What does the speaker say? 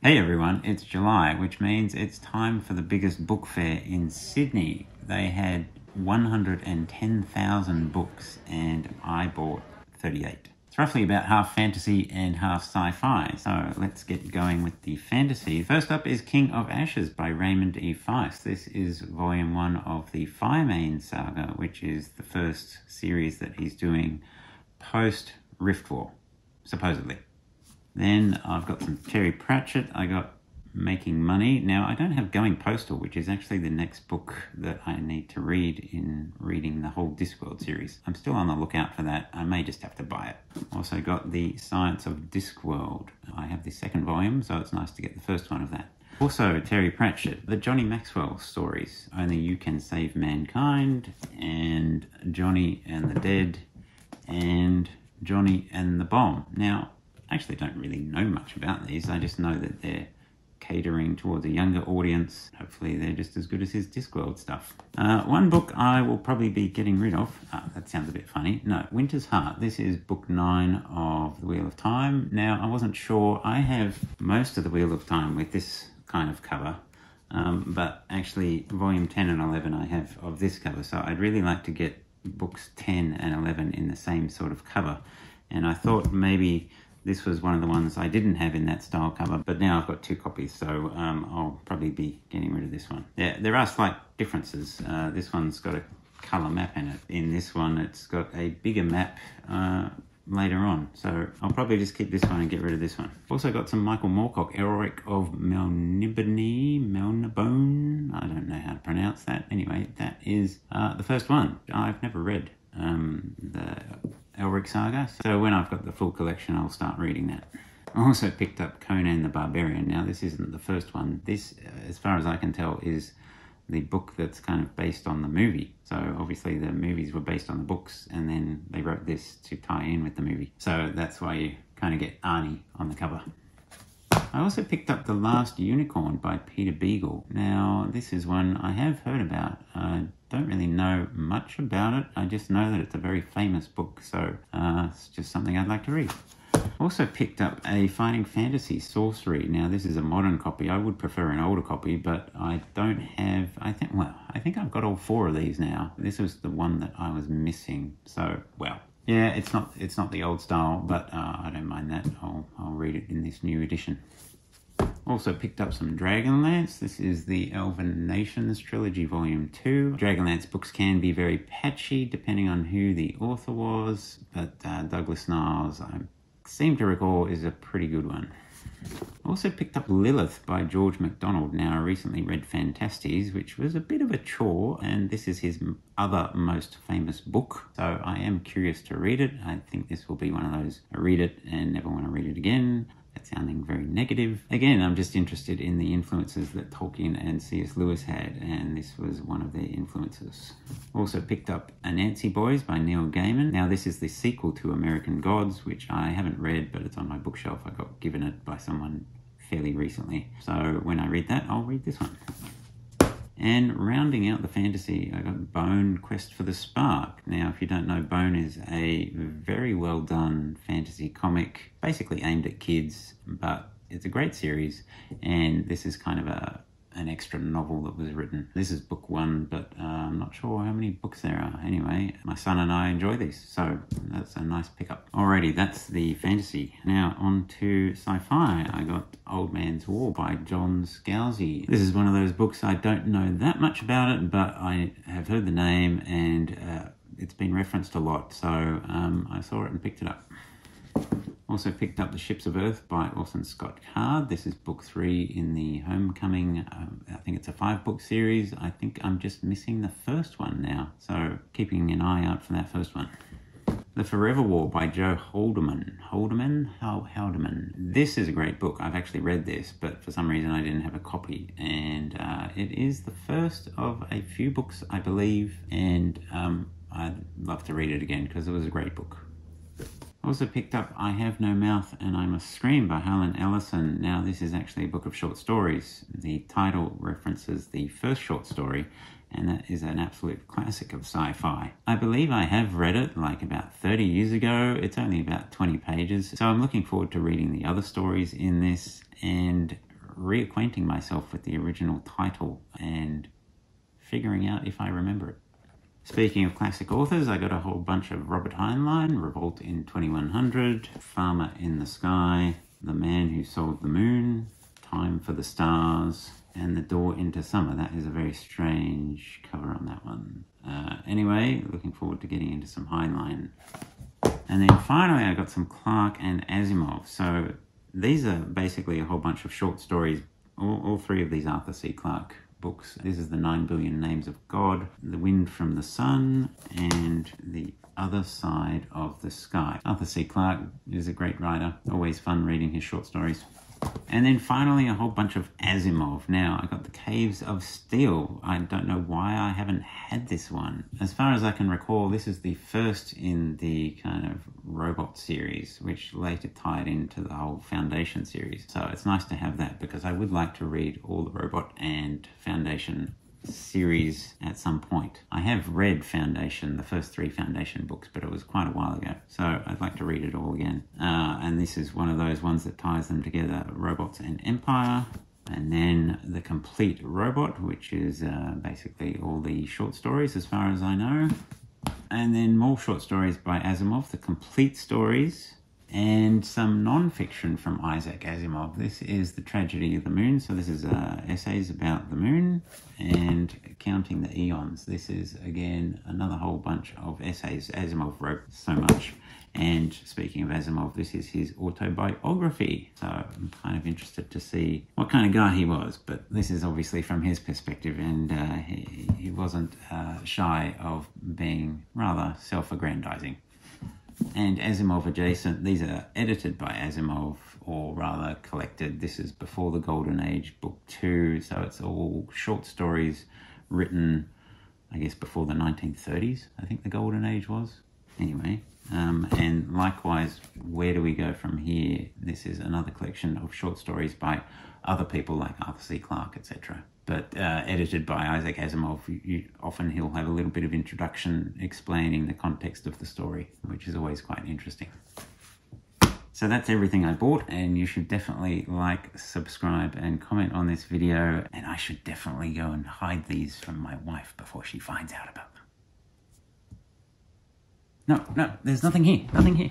Hey everyone, it's July, which means it's time for the biggest book fair in Sydney. They had 110,000 books and I bought 38. It's roughly about half fantasy and half sci-fi, so let's get going with the fantasy. First up is King of Ashes by Raymond E. Feist. This is volume 1 of the Firemane Saga, which is the first series that he's doing post-Rift War, supposedly. Then I've got some Terry Pratchett. I got Making Money. Now, I don't have Going Postal, which is actually the next book that I need to read in reading the whole Discworld series. I'm still on the lookout for that. I may just have to buy it. Also got The Science of Discworld. I have the second volume, so it's nice to get the first one of that. Also, Terry Pratchett, the Johnny Maxwell stories. Only You Can Save Mankind, and Johnny and the Dead, and Johnny and the Bomb. Now, I actually don't really know much about these. I just know that they're catering towards a younger audience. Hopefully they're just as good as his Discworld stuff. One book I will probably be getting rid of. That sounds a bit funny. No, Winter's Heart. This is book 9 of The Wheel of Time. Now, I wasn't sure. I have most of The Wheel of Time with this kind of cover. But actually, volume 10 and 11 I have of this cover. So I'd really like to get books 10 and 11 in the same sort of cover. And I thought maybe this was one of the ones I didn't have in that style cover, but now I've got 2 copies, so I'll probably be getting rid of this one. Yeah, there are slight differences. This one's got a colour map in it. In this one, it's got a bigger map later on, so I'll probably just keep this one and get rid of this one. Also got some Michael Moorcock, Elric of Melnibone. I don't know how to pronounce that. Anyway, that is the first one. I've never read the Elric Saga, so when I've got the full collection I'll start reading that. I also picked up Conan the Barbarian. Now this isn't the first one. This, as far as I can tell, is the book that's kind of based on the movie. So obviously the movies were based on the books and then they wrote this to tie in with the movie. So that's why you kind of get Arnie on the cover. I also picked up The Last Unicorn by Peter Beagle. Now, this is one I have heard about. I don't really know much about it. I just know that it's a very famous book, so it's just something I'd like to read. Also picked up a Fighting Fantasy Sorcery. Now, this is a modern copy. I would prefer an older copy, but I don't have... I think I've got all 4 of these now. This was the one that I was missing, so, well... Yeah, it's not the old style, but I don't mind that. I'll read it in this new edition. Also picked up some DragonLance. This is the Elven Nations Trilogy Volume 2. DragonLance books can be very patchy depending on who the author was, but Douglas Niles, I seem to recall, is a pretty good one. Also picked up Lilith by George Macdonald. Now, I recently read Fantasties, which was a bit of a chore, and this is his other most famous book, so I am curious to read it. I think this will be one of those, I read it and never want to read it again. That's sounding very negative. Again, I'm just interested in the influences that Tolkien and C.S. Lewis had, and this was one of their influences. Also picked up Anansi Boys by Neil Gaiman. Now, this is the sequel to American Gods, which I haven't read, but it's on my bookshelf. I got given it by someone fairly recently. So when I read that, I'll read this one. And rounding out the fantasy, I got Bone, Quest for the Spark. Now, if you don't know, Bone is a very well done fantasy comic, basically aimed at kids, but it's a great series, and this is kind of an extra novel that was written. This is book 1, but I'm not sure how many books there are. Anyway, my son and I enjoy these, so that's a nice pickup. Alrighty, that's the fantasy. Now on to sci-fi. I got Old Man's War by John Scalzi. This is one of those books I don't know that much about it, but I have heard the name and it's been referenced a lot, so I saw it and picked it up. Also picked up The Ships of Earth by Orson Scott Card. This is book 3 in the Homecoming. I think it's a 5-book series. I think I'm just missing the first one now, so keeping an eye out for that first one. The Forever War by Joe Haldeman. Haldeman. This is a great book. I've actually read this, but for some reason I didn't have a copy. And it is the first of a few books, I believe, and I'd love to read it again because it was a great book. Also picked up I Have No Mouth and I Must Scream by Harlan Ellison. Now, this is actually a book of short stories. The title references the first short story, and that is an absolute classic of sci-fi. I believe I have read it like about 30 years ago. It's only about 20 pages, so I'm looking forward to reading the other stories in this and reacquainting myself with the original title and figuring out if I remember it. Speaking of classic authors, I got a whole bunch of Robert Heinlein, Revolt in 2100, Farmer in the Sky, The Man Who Sold the Moon, Time for the Stars, and The Door into Summer. That is a very strange cover on that one. Anyway, looking forward to getting into some Heinlein. And then finally I got some Clarke and Asimov. So these are basically a whole bunch of short stories, all three of these Arthur C. Clarke books. This is the 9 Billion Names of God, The Wind from the Sun, and The Other Side of the Sky. Arthur C. Clarke is a great writer. Always fun reading his short stories. And then finally a whole bunch of Asimov. Now, I got The Caves of Steel. I don't know why I haven't had this one. As far as I can recall, this is the first in the kind of robot series, which later tied into the whole Foundation series. So it's nice to have that, because I would like to read all the robot and Foundation series at some point. I have read Foundation, the first 3 Foundation books, but it was quite a while ago, so I'd like to read it all again. And this is one of those ones that ties them together, Robots and Empire. And then The Complete Robot, which is basically all the short stories as far as I know. And then more short stories by Asimov, The Complete Stories, and some non-fiction from Isaac Asimov. This is The Tragedy of the Moon. So this is essays about the moon and Counting the Eons. This is, again, another whole bunch of essays. Asimov wrote so much. And speaking of Asimov, this is his autobiography. So I'm kind of interested to see what kind of guy he was. But this is obviously from his perspective, and he wasn't shy of being rather self-aggrandizing. And Asimov adjacent, these are edited by Asimov, or rather collected. This is Before the Golden Age, book 2, so it's all short stories written, I guess, before the 1930s, I think the Golden Age was. Anyway, and likewise, Where Do We Go From Here? This is another collection of short stories by other people like Arthur C. Clarke, etc. But edited by Isaac Asimov. Often he'll have a little bit of introduction explaining the context of the story, which is always quite interesting. So that's everything I bought, and you should definitely like, subscribe, and comment on this video, and I should definitely go and hide these from my wife before she finds out about them. No, there's nothing here, nothing here.